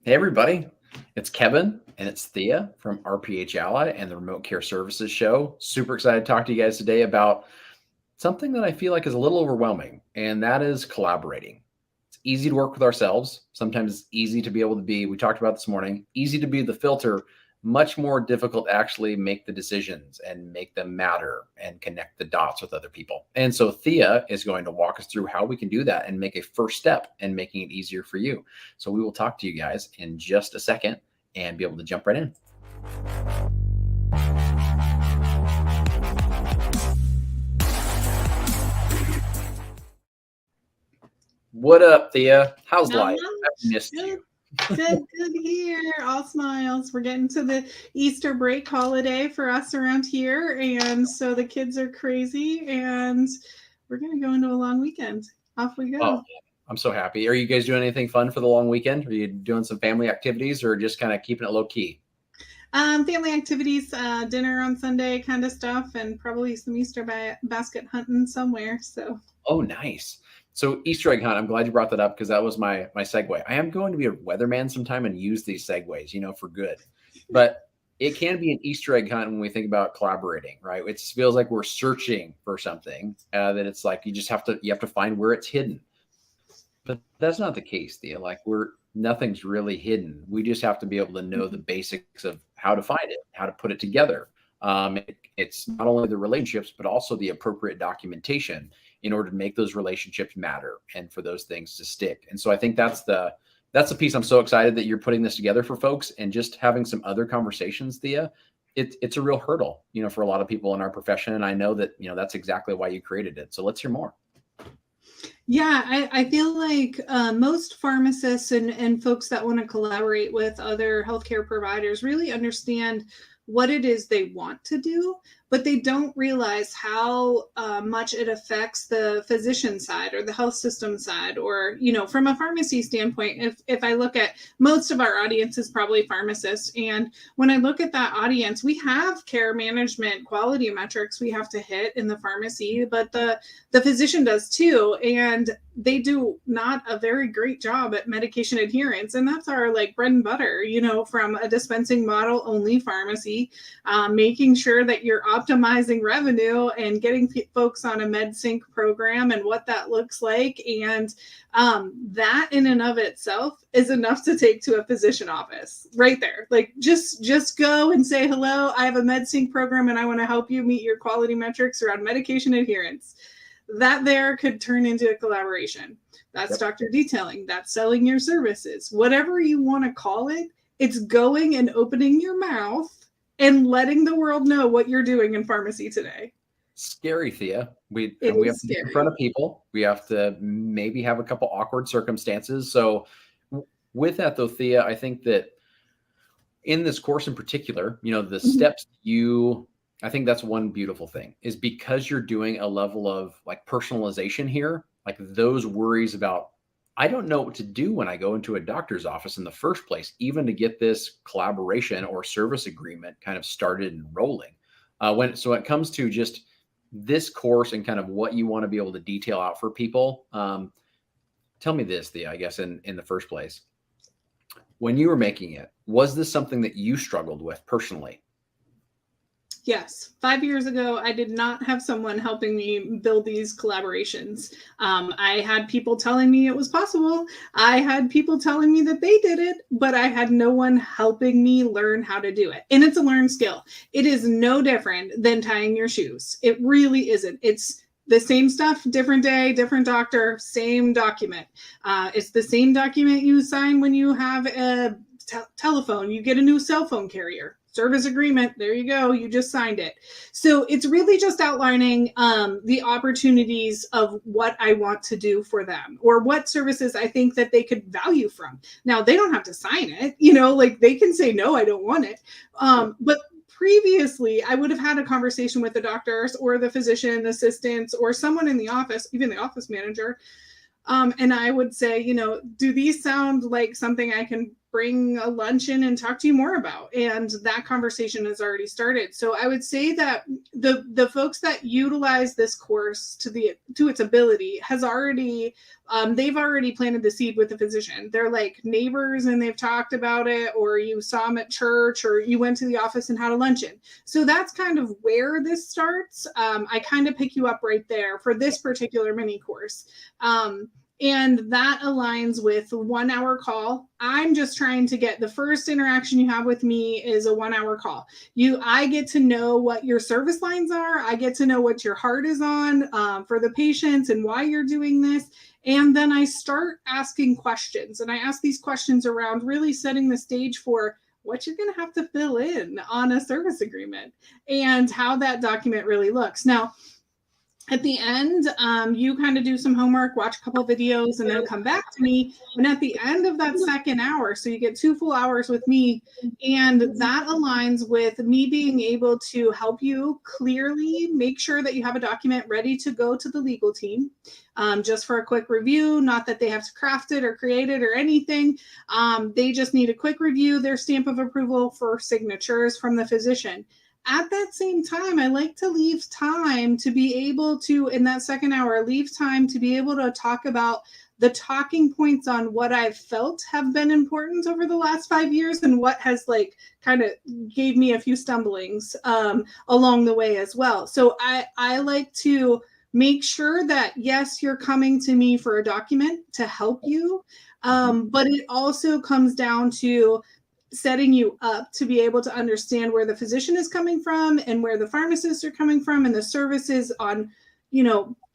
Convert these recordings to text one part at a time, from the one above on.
Hey, everybody. It's Kevin and it's Thea from RPH Ally and the Remote Care Services Show. Super excited to talk to you guys today about something that I feel like is a little overwhelming, and that is collaborating. It's easy to work with ourselves. Sometimes it's easy to be able to be, we talked about this morning, easy to be the filter, much more difficult to actually make the decisions and make them matter and connect the dots with other people. And so Thea is going to walk us through how we can do that and make a first step in making it easier for you. So we will talk to you guys in just a second and be able to jump right in. What up, Thea? How's Not life? much. I've missed Good, you. good here. All smiles. We're getting to the Easter break holiday for us around here. And so the kids are crazy and we're going to go into a long weekend. Off we Oh, go. I'm so happy. Are you guys doing anything fun for the long weekend? Are you doing some family activities or just kind of keeping it low key? Family activities, dinner on Sunday kind of stuff, and probably some Easter basket hunting somewhere. So, Oh, nice. So Easter egg hunt. I'm glad you brought that up because that was my segue. I am going to be a weatherman sometime and use these segues, for good. But it can be an Easter egg hunt when we think about collaborating, right? It feels like we're searching for something that it's like you have to find where it's hidden. But that's not the case, Thea. Like nothing's really hidden. We just have to be able to know the basics of how to find it, how to put it together. It's not only the relationships, but also the appropriate documentation in order to make those relationships matter and for those things to stick. And so I think that's the piece. I'm so excited that you're putting this together for folks and just having some other conversations, Thea. It's a real hurdle, for a lot of people in our profession. And I know that, that's exactly why you created it. So let's hear more. yeah, I feel like most pharmacists and folks that want to collaborate with other healthcare providers really understand what it is they want to do, but they don't realize how much it affects the physician side or the health system side, or, from a pharmacy standpoint, if I look at most of our audience is probably pharmacists. And when I look at that audience, we have care management quality metrics we have to hit in the pharmacy, but the physician does too. And they do not a very great job at medication adherence. And that's our like bread and butter, from a dispensing model only pharmacy, making sure that you're optimizing revenue and getting folks on a MedSync program and what that looks like. And that in and of itself is enough to take to a physician office right there. Like just go and say, hello, I have a MedSync program and I want to help you meet your quality metrics around medication adherence. That there could turn into a collaboration. That's doctor detailing. That's selling your services. Whatever you want to call it, it's going and opening your mouth and letting the world know what you're doing in pharmacy today. Scary, Thea. We It have is to get in scary. front of people. We have to maybe have a couple awkward circumstances. So with that though, Thea, I think that in this course in particular, the steps I think that's one beautiful thing is because you're doing a level of like personalization here, like those worries about, I don't know what to do when I go into a doctor's office in the first place, even to get this collaboration or service agreement kind of started and rolling. When it comes to just this course and kind of what you want to be able to detail out for people, tell me this, Thea, I guess in the first place, when you were making it, was this something that you struggled with personally? Yes. 5 years ago, I did not have someone helping me build these collaborations. I had people telling me it was possible. I had people telling me that they did it, but I had no one helping me learn how to do it. And it's a learned skill. It is no different than tying your shoes. It really isn't. It's the same stuff, different day, different doctor, same document. It's the same document you sign when you have a telephone. You get a new cell phone carrier. Service agreement, there you go, you just signed it. So it's really just outlining the opportunities of what I want to do for them, or what services I think that they could value from. Now, they don't have to sign it, like they can say, no, I don't want it. But previously, I would have had a conversation with the doctors or the physician assistants or someone in the office, even the office manager. And I would say, do these sound like something I can bring a luncheon and talk to you more about. And that conversation has already started. So I would say that the folks that utilize this course to its ability has already, they've already planted the seed with the physician. They're like neighbors and they've talked about it, or you saw them at church, or you went to the office and had a luncheon. So that's kind of where this starts. I kind of pick you up right there for this particular mini course. And that aligns with 1 hour call. I'm just trying to get the first interaction you have with me is a 1 hour call. I get to know what your service lines are. I get to know what your heart is on for the patients and why you're doing this. And then I start asking questions. And I ask these questions around really setting the stage for what you're going to have to fill in on a service agreement and how that document really looks. Now, at the end, you kind of do some homework, watch a couple of videos, and then come back to me. And at the end of that second hour, so you get 2 full hours with me, and that aligns with me being able to help you clearly make sure that you have a document ready to go to the legal team, just for a quick review. Not that they have to craft it or create it or anything. They just need a quick review, their stamp of approval for signatures from the physician. At that same time, I like to leave time to be able to, in that second hour, leave time to be able to talk about the talking points on what I've felt have been important over the last 5 years and what has like kind of gave me a few stumblings along the way as well. So I like to make sure that, yes, you're coming to me for a document to help you, but it also comes down to setting you up to be able to understand where the physician is coming from and where the pharmacists are coming from and the services on,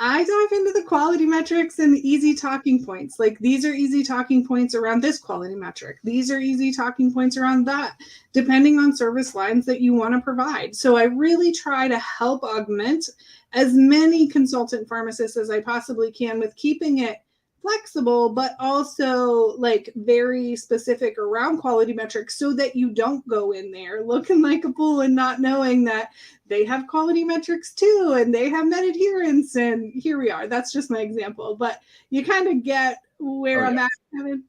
I dive into the quality metrics and easy talking points. Like, these are easy talking points around this quality metric. These are easy talking points around that, depending on service lines that you want to provide. So I really try to help augment as many consultant pharmacists as I possibly can with keeping it flexible, but also like very specific around quality metrics, so that you don't go in there looking like a fool and not knowing that they have quality metrics too, and they have med adherence, and here we are. That's just my example, but you kind of get where I'm at, Kevin.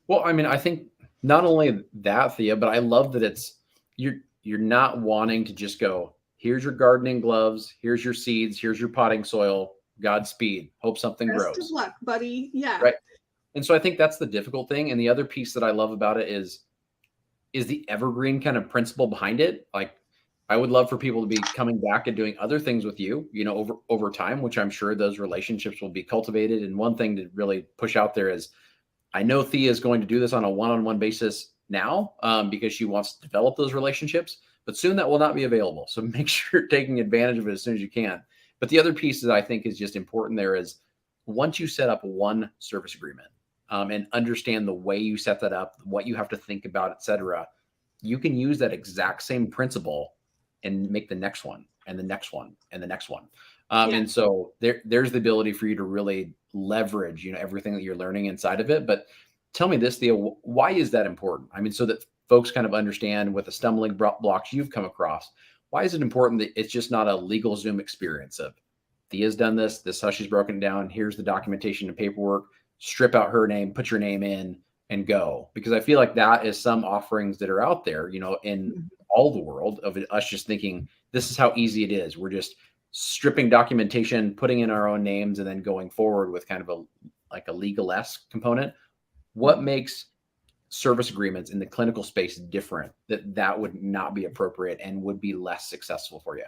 Well, I mean, I think not only that, Thea, but I love that you're not wanting to just go, here's your gardening gloves, here's your seeds, here's your potting soil, Godspeed. Hope something grows. Best of luck, buddy. Yeah. Right. And so I think that's the difficult thing. And the other piece that I love about it is the evergreen kind of principle behind it. Like, I would love for people to be coming back and doing other things with you, over time, which I'm sure those relationships will be cultivated. And one thing to really push out there is, I know Thea is going to do this on a one-on-one basis now, because she wants to develop those relationships, but soon that will not be available. So make sure you're taking advantage of it as soon as you can. But the other piece that I think is just important there is, once you set up one service agreement, and understand the way you set that up, what you have to think about, et cetera, you can use that exact same principle and make the next one and the next one and the next one. And so there's the ability for you to really leverage, everything that you're learning inside of it. But tell me this, Thea, why is that important? I mean, so that folks kind of understand with the stumbling blocks you've come across, why is it important that it's just not a LegalZoom experience of, Thea's done this is how she's broken it down, here's the documentation and paperwork, strip out her name, put your name in, and go? Because I feel like that is some offerings that are out there, in all the world, of us just thinking this is how easy it is. We're just stripping documentation, putting in our own names, and then going forward with kind of a legal-esque component. What makes service agreements in the clinical space different that would not be appropriate and would be less successful for you?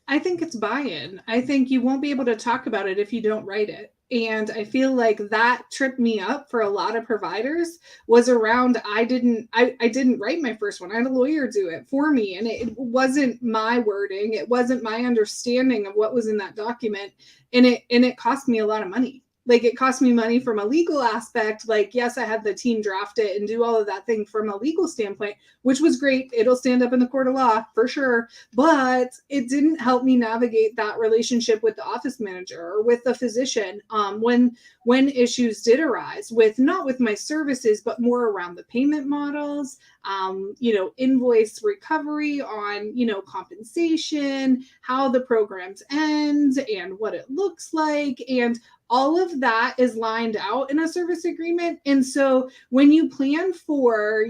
I think it's buy-in. I think you won't be able to talk about it if you don't write it. And I feel like that tripped me up for a lot of providers was around, I didn't write my first one. I had a lawyer do it for me. And it wasn't my wording. It wasn't my understanding of what was in that document. And it cost me a lot of money. Like, it cost me money from a legal aspect. Like, yes, I had the team draft it and do all of that thing from a legal standpoint, which was great. It'll stand up in the court of law for sure. But it didn't help me navigate that relationship with the office manager or with the physician when issues did arise with, not with my services, but more around the payment models, invoice recovery on, compensation, how the programs end and what it looks like, and all of that is lined out in a service agreement. And so when you plan for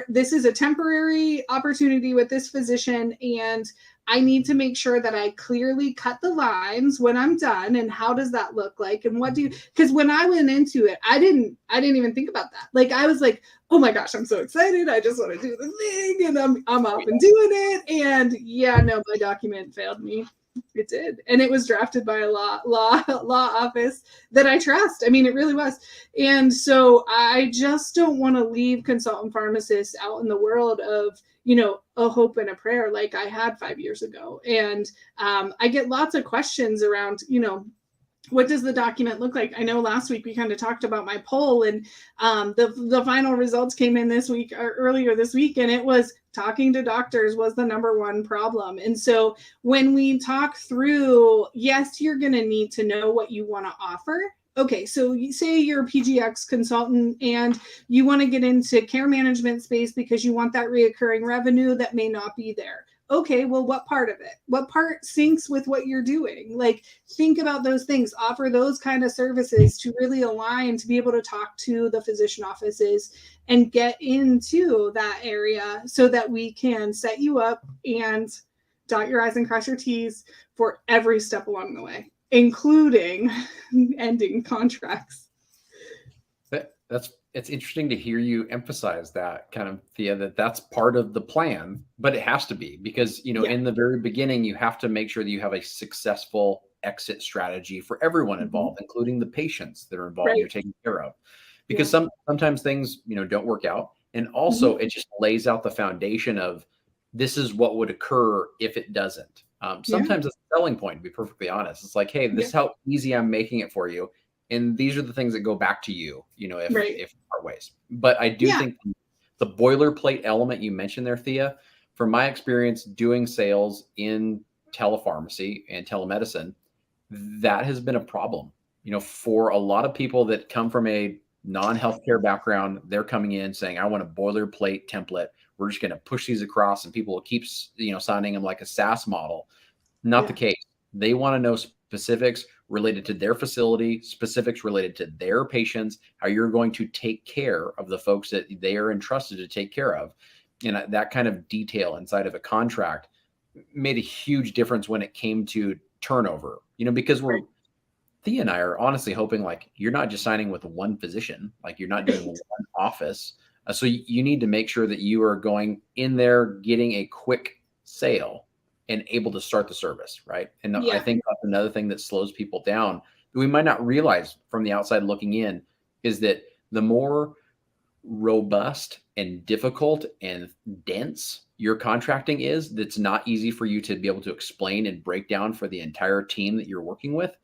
this is a temporary opportunity with this physician, and I need to make sure that I clearly cut the lines when I'm done. And how does that look like? And because when I went into it, I didn't even think about that. Like, I was like, oh my gosh, I'm so excited. I just want to do the thing. And I'm up and doing it. And yeah, no, my document failed me. It did. And it was drafted by a law office that I trust. I mean, it really was. And so I just don't want to leave consultant pharmacists out in the world of, a hope and a prayer like I had 5 years ago. And I get lots of questions around, what does the document look like? I know last week we kind of talked about my poll, and the final results came in this week or earlier this week, and it was talking to doctors was the number one problem. And so when we talk through, yes, you're going to need to know what you want to offer. Okay, so you say you're a PGX consultant and you want to get into care management space because you want that reoccurring revenue that may not be there. Okay, well, what part of it? What part syncs with what you're doing? Like, think about those things, offer those kind of services to really align, to be able to talk to the physician offices and get into that area so that we can set you up and dot your I's and cross your T's for every step along the way, including ending contracts. It's interesting to hear you emphasize that kind of, Thea, that's part of the plan, but it has to be because, in the very beginning, you have to make sure that you have a successful exit strategy for everyone involved, including the patients that are involved you're taking care of, because sometimes things, don't work out. And also it just lays out the foundation of this is what would occur if it doesn't. Sometimes it's a selling point, to be perfectly honest. It's like, hey, this is how easy I'm making it for you. And these are the things that go back to you, if part ways. But I do think the boilerplate element you mentioned there, Thea, from my experience doing sales in telepharmacy and telemedicine, that has been a problem. For a lot of people that come from a non-healthcare background, they're coming in saying, I want a boilerplate template. We're just going to push these across and people will keep, signing them like a SaaS model. Not the case. They want to know specifics related to their facility, specifics related to their patients, how you're going to take care of the folks that they are entrusted to take care of. And that kind of detail inside of a contract made a huge difference when it came to turnover, because Thea and I are honestly hoping like you're not just signing with one physician, like you're not doing one office. So you need to make sure that you are going in there, getting a quick sale and able to start the service, right? And I think that's another thing that slows people down that we might not realize from the outside looking in is that the more robust and difficult and dense your contracting is, that's not easy for you to be able to explain and break down for the entire team that you're working with,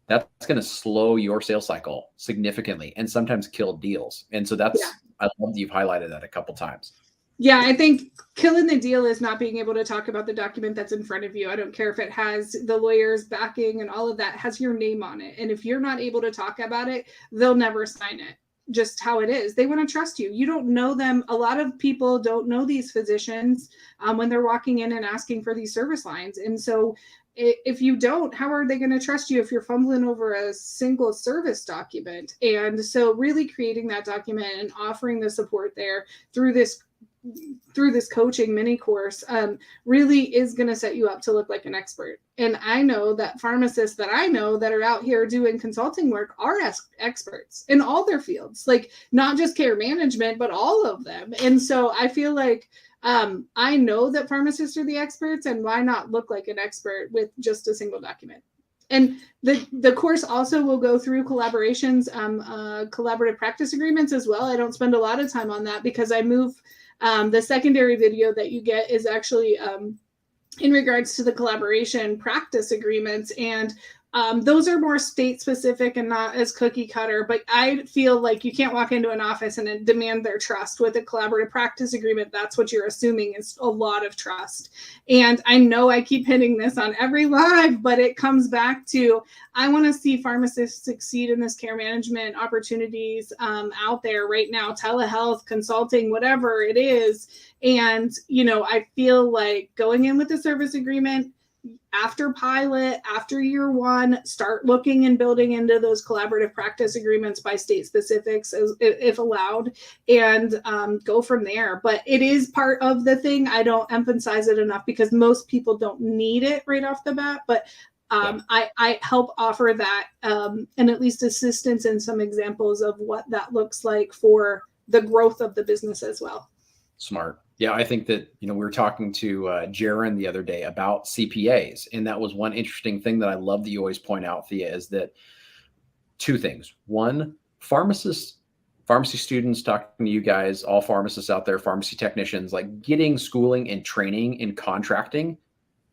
that's going to slow your sales cycle significantly and sometimes kill deals. And so I love that you've highlighted that a couple times. Yeah, I think killing the deal is not being able to talk about the document that's in front of you. I don't care if it has the lawyer's backing and all of that has your name on it. And if you're not able to talk about it, they'll never sign it. Just how it is. They want to trust you. You don't know them. A lot of people don't know these physicians when they're walking in and asking for these service lines. And so if you don't, how are they going to trust you if you're fumbling over a single service document? And so really creating that document and offering the support there through this coaching mini course really is going to set you up to look like an expert. And I know that pharmacists that I know that are out here doing consulting work are experts in all their fields, like not just care management, but all of them. And so I feel like I know that pharmacists are the experts, and why not look like an expert with just a single document? And the course also will go through collaborations, collaborative practice agreements as well. I don't spend a lot of time on that because I move. The secondary video that you get is actually in regards to the collaboration practice agreements. And those are more state specific and not as cookie cutter, but I feel like you can't walk into an office and demand their trust. With a collaborative practice agreement, that's what you're assuming is a lot of trust. And I know I keep hitting this on every live, but it comes back to, I want to see pharmacists succeed in this care management opportunities out there right now, telehealth, consulting, whatever it is. And, I feel like going in with a service agreement, after pilot, after year one, start looking and building into those collaborative practice agreements by state specifics if allowed, and go from there. But it is part of the thing. I don't emphasize it enough because most people don't need it right off the bat, but I help offer that and at least assistance in some examples of what that looks like for the growth of the business as well. Smart. Yeah, I think that, we were talking to Jaron the other day about CPAs, and that was one interesting thing that I love that you always point out, Thea, is that two things. One, pharmacy students, talking to you guys, all pharmacists out there, pharmacy technicians, like getting schooling and training in contracting,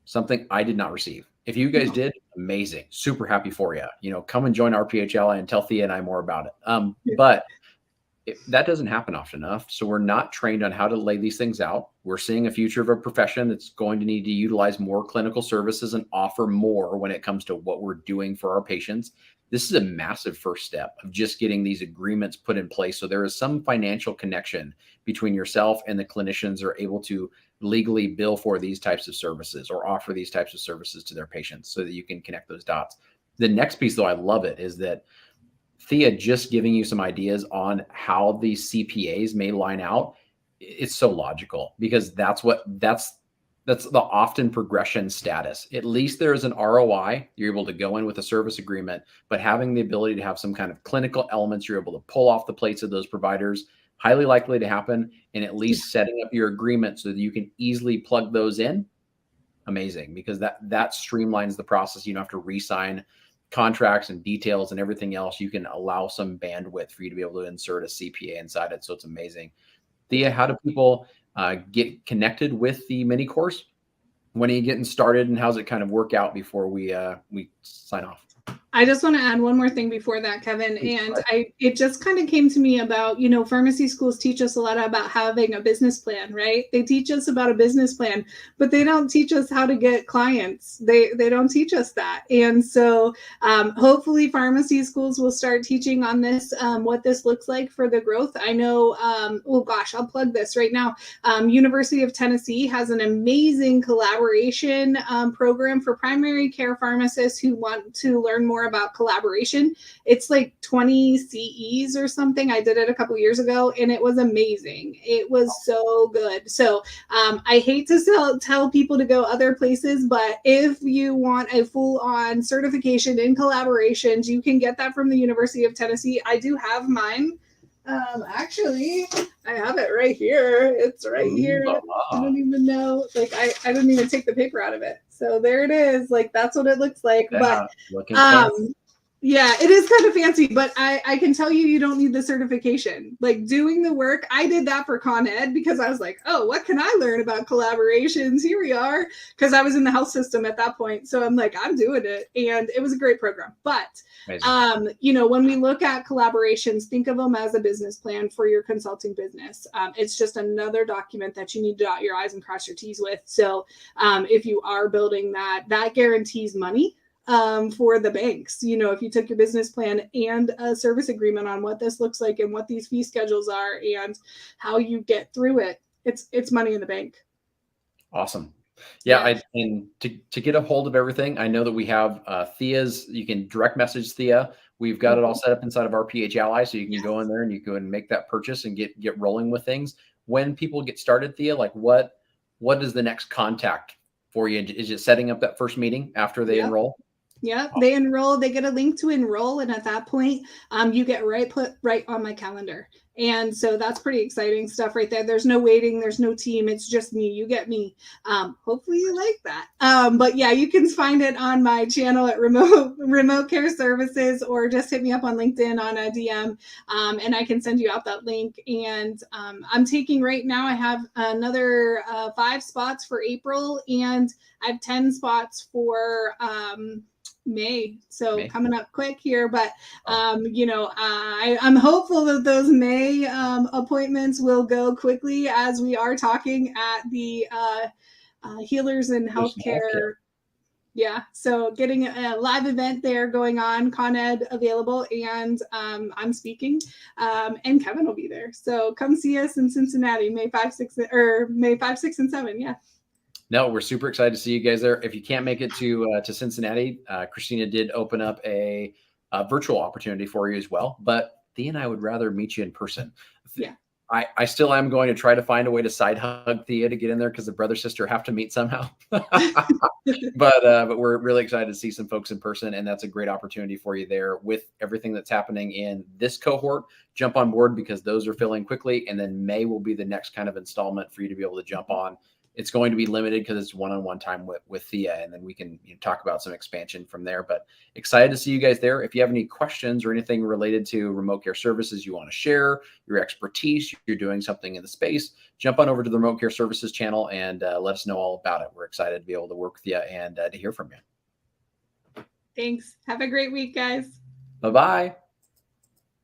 something I did not receive. If you guys did, amazing. Super happy for you. Come and join RPHLI and tell Thea and I more about it. But that doesn't happen often enough. So we're not trained on how to lay these things out. We're seeing a future of a profession that's going to need to utilize more clinical services and offer more when it comes to what we're doing for our patients. This is a massive first step of just getting these agreements put in place. So there is some financial connection between yourself and the clinicians are able to legally bill for these types of services or offer these types of services to their patients so that you can connect those dots. The next piece, though, I love it, is that Thea just giving you some ideas on how these CPAs may line out. It's so logical because that's the often progression status. At least there is an ROI. You're able to go in with a service agreement, but having the ability to have some kind of clinical elements you're able to pull off the plates of those providers, highly likely to happen, and at least setting up your agreement so that you can easily plug those in. Amazing, because that streamlines the process. You don't have to re-sign contracts and details and everything else. You can allow some bandwidth for you to be able to insert a CPA inside it. So it's amazing. Thea, how do people get connected with the mini course? When are you getting started and how's it kind of work out before we sign off? I just want to add one more thing before that, Kevin. And it just kind of came to me about, pharmacy schools teach us a lot about having a business plan, right? They teach us about a business plan, but they don't teach us how to get clients. They don't teach us that. And so hopefully pharmacy schools will start teaching on this, what this looks like for the growth. I know, I'll plug this right now. University of Tennessee has an amazing collaboration program for primary care pharmacists who want to learn more about collaboration. It's like 20 CEs or something. I did it a couple years ago and it was amazing. It was so good. So I hate to tell people to go other places, but if you want a full-on certification in collaborations, you can get that from the University of Tennessee. I do have mine. Actually, I have it right here. It's right here. I don't even know. Like, I didn't even take the paper out of it. So there it is. Like, that's what it looks like. Yeah, but yeah, it is kind of fancy, but I can tell you don't need the certification. Like doing the work, I did that for Con Ed because I was like, oh, what can I learn about collaborations? Here we are. Because I was in the health system at that point. So I'm like, I'm doing it. And it was a great program. But, when we look at collaborations, think of them as a business plan for your consulting business. It's just another document that you need to dot your I's and cross your T's with. So if you are building that guarantees money. For the banks, if you took your business plan and a service agreement on what this looks like and what these fee schedules are and how you get through it, it's money in the bank. Awesome. Yeah. And to get a hold of everything, I know that we have Thea's, you can direct message Thea. We've got it all set up inside of our RPHLI, so you can go in there and you go and make that purchase and get rolling with things. When people get started, Thea, like what is the next contact for you? Is it setting up that first meeting after they enroll? Yeah, they enroll, they get a link to enroll. And at that point, you get put right on my calendar. And so that's pretty exciting stuff right there. There's no waiting. There's no team. It's just me. You get me. Hopefully you like that. But yeah, you can find it on my channel at Remote Care Services, or just hit me up on LinkedIn on a DM. And I can send you out that link. And I'm taking right now, I have another 5 spots for April, and I have 10 spots for May. So coming up quick here, but I'm hopeful that those May appointments will go quickly, as we are talking at the Healers in Healthcare. Yeah, so getting a live event there going on, Con Ed available, and I'm speaking, and Kevin will be there. So come see us in Cincinnati, May 5, 6, and 7. Yeah. No, we're super excited to see you guys there. If you can't make it to Cincinnati, Christina did open up a virtual opportunity for you as well. But Thea and I would rather meet you in person. Yeah. I still am going to try to find a way to side hug Thea to get in there because the brother sister have to meet somehow. But we're really excited to see some folks in person, and that's a great opportunity for you there with everything that's happening in this cohort. Jump on board because those are filling quickly, and then May will be the next kind of installment for you to be able to jump on. It's going to be limited because it's one-on-one time with Thea, and then we can talk about some expansion from there. But excited to see you guys there. If you have any questions or anything related to remote care services you want to share, your expertise, you're doing something in the space, jump on over to the Remote Care Services channel and let us know all about it. We're excited to be able to work with you and to hear from you. Thanks. Have a great week, guys. Bye-bye.